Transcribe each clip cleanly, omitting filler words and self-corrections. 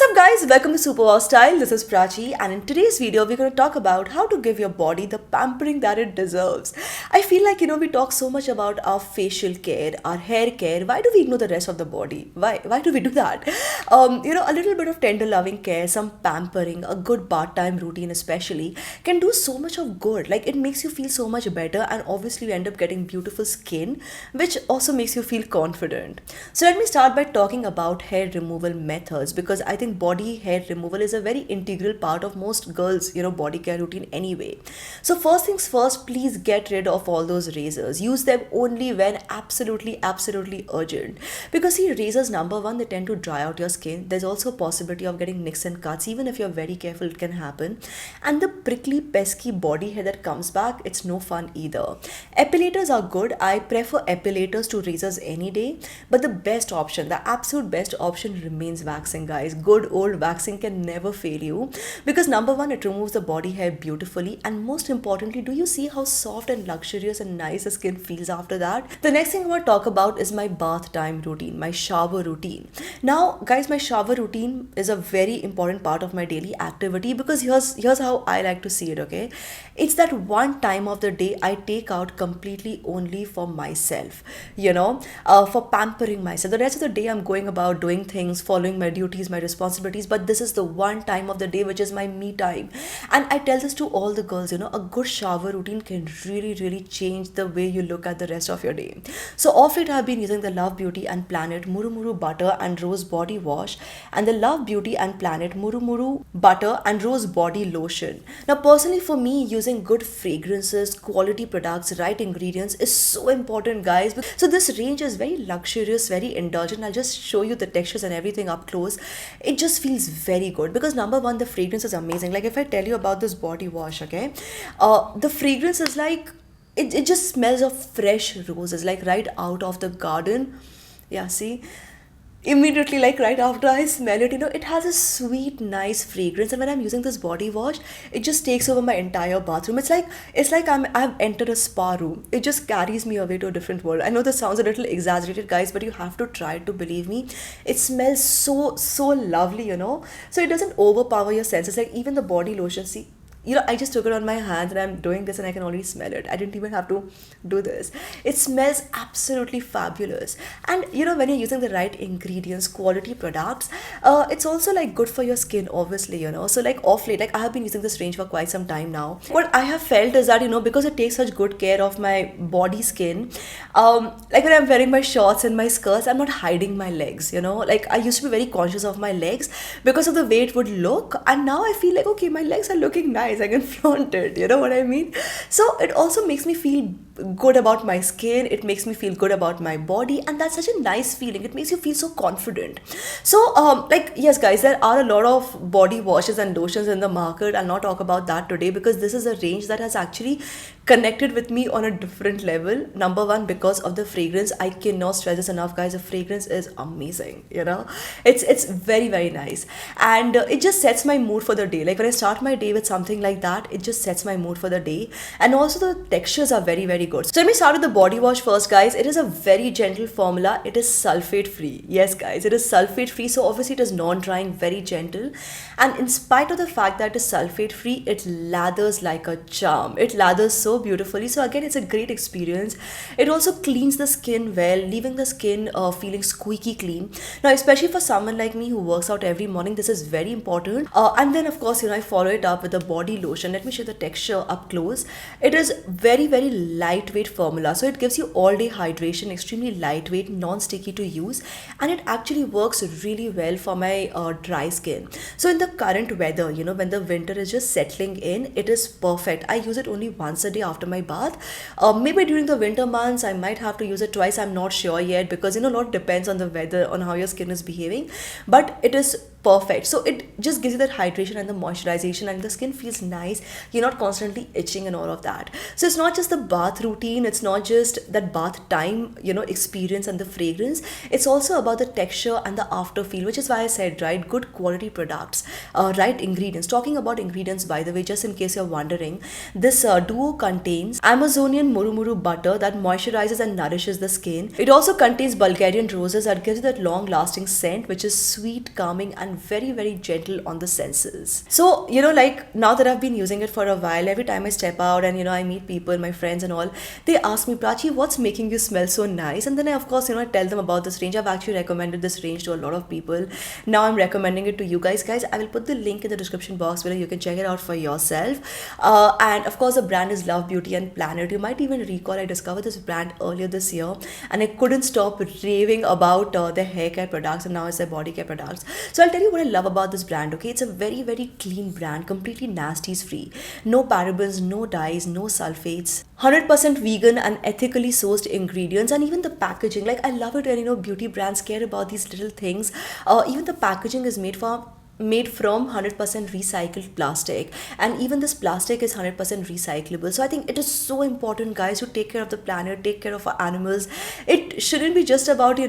up guys, welcome to Superpower Style. This is Prachi and in today's video we're going to talk about how to give your body the pampering that it deserves. I feel like we talk so much about our facial care, our hair care. Why do we ignore the rest of the body? Why do we do that? A little bit of tender loving care, some pampering, a good bath time routine especially can do so much of good. Like it makes you feel so much better and obviously you end up getting beautiful skin which also makes you feel confident. So let me start by talking about hair removal methods because I think body hair removal is a very integral part of most girls, body care routine anyway. So first things first, please get rid of all those razors. Use them only when absolutely urgent. Because see, razors number one, they tend to dry out your skin. There's also a possibility of getting nicks and cuts. Even if you're very careful, it can happen. And the prickly, pesky body hair that comes back, it's no fun either. Epilators are good. I prefer epilators to razors any day. But the best option, the absolute best option remains waxing, guys. Good old waxing can never fail you because number one, it removes the body hair beautifully, and most importantly, do you see how soft and luxurious and nice the skin feels after that? The next thing I want to talk about is my bath time routine, my shower routine. Now guys, my shower routine is a very important part of my daily activity because here's how I like to see it. Okay, it's that one time of the day I take out completely only for myself, for pampering myself. The rest of the day I'm going about doing things, following my duties, my responsibilities, but this is the one time of the day which is my me time. And I tell this to all the girls, a good shower routine can really change the way you look at the rest of your day. So of it, I've been using the Love Beauty and Planet Muru Muru butter and rose body wash, and the Love Beauty and Planet Muru Muru butter and rose body lotion. Now personally for me, using good fragrances, quality products, right ingredients is so important, guys. So this range is very luxurious, very indulgent. I'll just show you the textures and everything up close. It just feels very good because number one, the fragrance is amazing. Like if I tell you about this body wash, okay, the fragrance is like it just smells of fresh roses, like right out of the garden. Yeah, see, immediately, like right after I smell it, it has a sweet nice fragrance, and when I'm using this body wash, it just takes over my entire bathroom. It's like I've entered a spa room. It just carries me away to a different world. I know this sounds a little exaggerated, guys, but you have to try it to believe me. It smells so lovely, so it doesn't overpower your senses. Like even the body lotion, see, I just took it on my hands and I'm doing this and I can already smell it. I didn't even have to do this. It smells absolutely fabulous. And when you're using the right ingredients, quality products, it's also like good for your skin, obviously, So like off late, like I have been using this range for quite some time now. What I have felt is that, because it takes such good care of my body skin, like when I'm wearing my shorts and my skirts, I'm not hiding my legs, Like I used to be very conscious of my legs because of the way it would look. And now I feel like, okay, my legs are looking nice. I can flaunt it, you know what I mean? So it also makes me feel good about my skin. It makes me feel good about my body, and that's such a nice feeling. It makes you feel so confident. So like yes guys, there are a lot of body washes and lotions in the market. I'll not talk about that today because this is a range that has actually connected with me on a different level. Number one, because of the fragrance. I cannot stress this enough, guys. The fragrance is amazing, it's very nice, and it just sets my mood for the day. Like when I start my day with something like that, it just sets my mood for the day. And also the textures are very good. So let me start with the body wash first, guys. It is a very gentle formula. It is sulfate free. Yes guys, it is sulfate free, so obviously it is non-drying, very gentle, and in spite of the fact that it is sulfate free, it lathers like a charm. It lathers so beautifully. So again, it's a great experience. It also cleans the skin well, leaving the skin feeling squeaky clean. Now especially for someone like me who works out every morning, this is very important. And then of course, I follow it up with the body lotion. Let me show the texture up close. It is very lightweight formula, so it gives you all day hydration, extremely lightweight, non-sticky to use, and it actually works really well for my dry skin. So in the current weather, when the winter is just settling in, it is perfect. I use it only once a day after my bath. Maybe during the winter months I might have to use it twice. I'm not sure yet because a lot depends on the weather, on how your skin is behaving, but it is perfect. So it just gives you that hydration and the moisturization, and the skin feels nice. You're not constantly itching and all of that. So it's not just the bath routine, it's not just that bath time, experience and the fragrance. It's also about the texture and the after feel, which is why I said, right, good quality products, right ingredients. Talking about ingredients, by the way, just in case you're wondering, this duo contains Amazonian Murumuru butter that moisturizes and nourishes the skin. It also contains Bulgarian roses that gives you that long lasting scent, which is sweet, calming and and very, very gentle on the senses. So, like now that I've been using it for a while, every time I step out and, I meet people, my friends and all, they ask me, Prachi, what's making you smell so nice? And then I, of course, I tell them about this range. I've actually recommended this range to a lot of people. Now I'm recommending it to you guys. Guys, I will put the link in the description box below. You can check it out for yourself. And of course, the brand is Love Beauty and Planet. You might even recall I discovered this brand earlier this year, and I couldn't stop raving about their hair care products, and now it's their body care products. So I'll tell you what I love about this brand. Okay, it's a very, very clean brand, completely nasties free, no parabens, no dyes, no sulfates, 100% vegan and ethically sourced ingredients. And even the packaging, like I love it when beauty brands care about these little things. Even the packaging is made from 100% recycled plastic, and even this plastic is 100% recyclable. So I think it is so important, guys, to take care of the planet, take care of our animals. It shouldn't be just about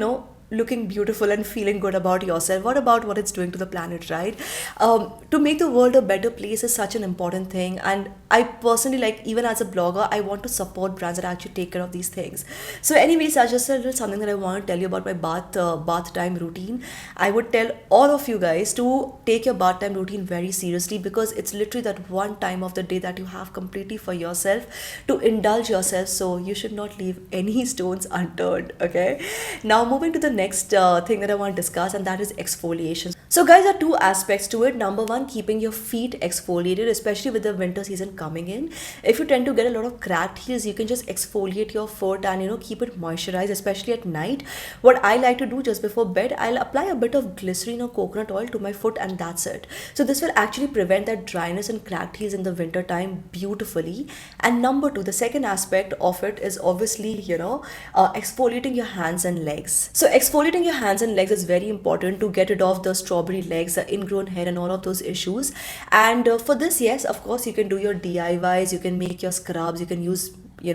looking beautiful and feeling good about yourself. What about what it's doing to the planet, right? To make the world a better place is such an important thing, and I personally, like, even as a blogger, I want to support brands that actually take care of these things. So anyways, that's just a little something that I want to tell you about my bath time routine. I would tell all of you guys to take your bath time routine very seriously, because it's literally that one time of the day that you have completely for yourself, to indulge yourself. So you should not leave any stones unturned. Okay, now moving to the next thing that I want to discuss, and that is exfoliation. So guys, there are two aspects to it. Number one, keeping your feet exfoliated, especially with the winter season coming in. If you tend to get a lot of cracked heels, you can just exfoliate your foot and keep it moisturized, especially at night. What I like to do just before bed, I'll apply a bit of glycerin or coconut oil to my foot, and that's it. So this will actually prevent that dryness and cracked heels in the winter time beautifully. And number two, the second aspect of it is obviously exfoliating your hands and legs. So exfoliating your hands and legs is very important to get rid of the strawberry legs, the ingrown hair, and all of those issues. And for this, yes, of course, you can do your DIYs, you can make your scrubs, you can use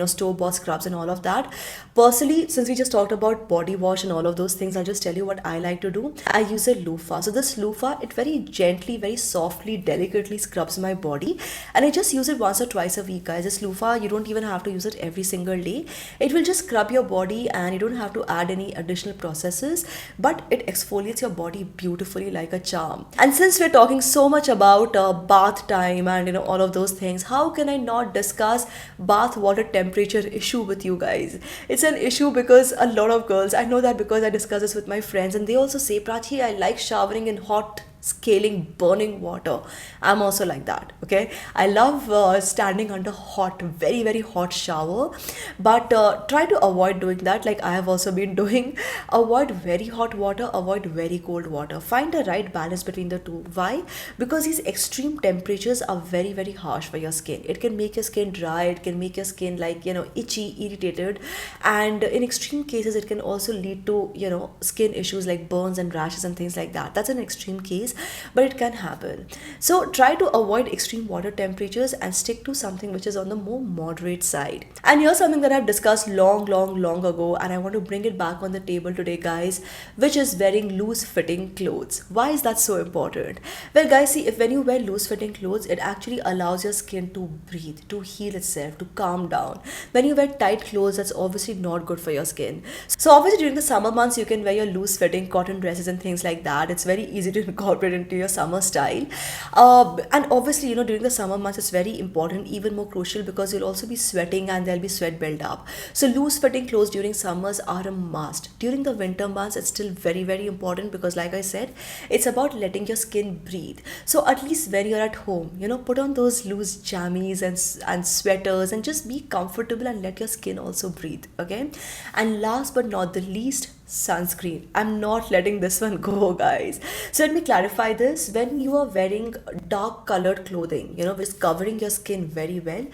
store-bought scrubs and all of that. Personally, since we just talked about body wash and all of those things, I'll just tell you what I like to do. I use a loofah. So this loofah, it very gently, very softly, delicately scrubs my body, and I just use it once or twice a week, guys. This loofah, you don't even have to use it every single day. It will just scrub your body, and you don't have to add any additional processes, but it exfoliates your body beautifully like a charm. And since we're talking so much about bath time and all of those things, how can I not discuss bath water temperature issue with you guys? It's an issue because a lot of girls, I know that because I discuss this with my friends, and they also say, Prachi, I like showering in hot, scaling, burning water. I'm also like that. Okay, I love standing under hot, very, very hot shower, but try to avoid doing that, like I have also been doing. Avoid very hot water, avoid very cold water. Find the right balance between the two. Why? Because these extreme temperatures are very, very harsh for your skin. It can make your skin dry, it can make your skin like itchy, irritated, and in extreme cases it can also lead to skin issues like burns and rashes and things like that. That's an extreme case, but it can happen. So try to avoid extreme water temperatures and stick to something which is on the more moderate side. And here's something that I've discussed long ago, and I want to bring it back on the table today, guys, which is wearing loose fitting clothes. Why is that so important? Well, guys, see, if when you wear loose fitting clothes, it actually allows your skin to breathe, to heal itself, to calm down. When you wear tight clothes, that's obviously not good for your skin. So obviously during the summer months, you can wear your loose fitting cotton dresses and things like that. It's very easy to incorporate into your summer style. And obviously, during the summer months, it's very important, even more crucial, because you'll also be sweating and there'll be sweat build up. So loose fitting clothes during summers are a must. During the winter months, it's still very, very important, because like I said, it's about letting your skin breathe. So at least when you're at home, put on those loose jammies and sweaters, and just be comfortable and let your skin also breathe. Okay. And last but not the least, sunscreen. I'm not letting this one go, guys. So let me clarify this. When you are wearing dark colored clothing, which is covering your skin very well,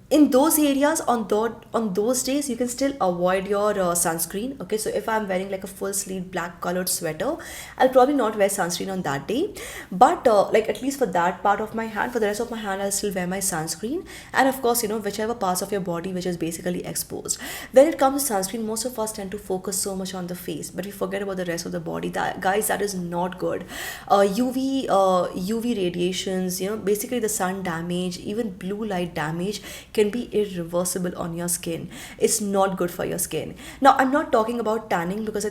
in those areas, on those days, you can still avoid your sunscreen. Okay, so if I'm wearing like a full sleeve black colored sweater, I'll probably not wear sunscreen on that day, but like at least for that part of my hand, for the rest of my hand, I'll still wear my sunscreen. And of course, whichever parts of your body which is basically exposed. When it comes to sunscreen, most of us tend to focus so much on the face, but we forget about the rest of the body. That, guys, that is not good. UV radiations, basically the sun damage, even blue light damage can be irreversible on your skin. It's not good for your skin. Now, I'm not talking about tanning, because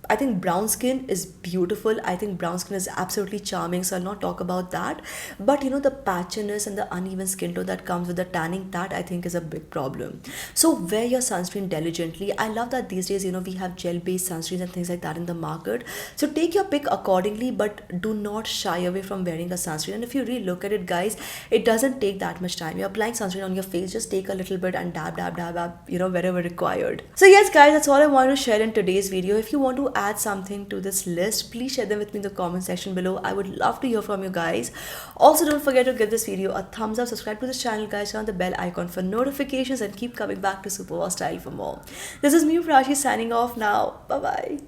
I think brown skin is beautiful. I think brown skin is absolutely charming, so I'll not talk about that. But the patchiness and the uneven skin tone that comes with the tanning, that I think is a big problem. So wear your sunscreen diligently. I love that these days, we have gel-based sunscreens and things like that in the market. So take your pick accordingly, but do not shy away from wearing a sunscreen. And if you really look at it, guys, it doesn't take that much time. You're applying sunscreen on your face, just take a little bit and dab, dab, dab, dab, wherever required. So yes, guys, that's all I wanted to share in today's video. If you want to add something to this list, please share them with me in the comment section below. I would love to hear from you guys. Also, don't forget to give this video a thumbs up, subscribe to this channel, guys, turn on the bell icon for notifications, and keep coming back to Superwow Style for more. This is me, Prachi, signing off now. Bye bye.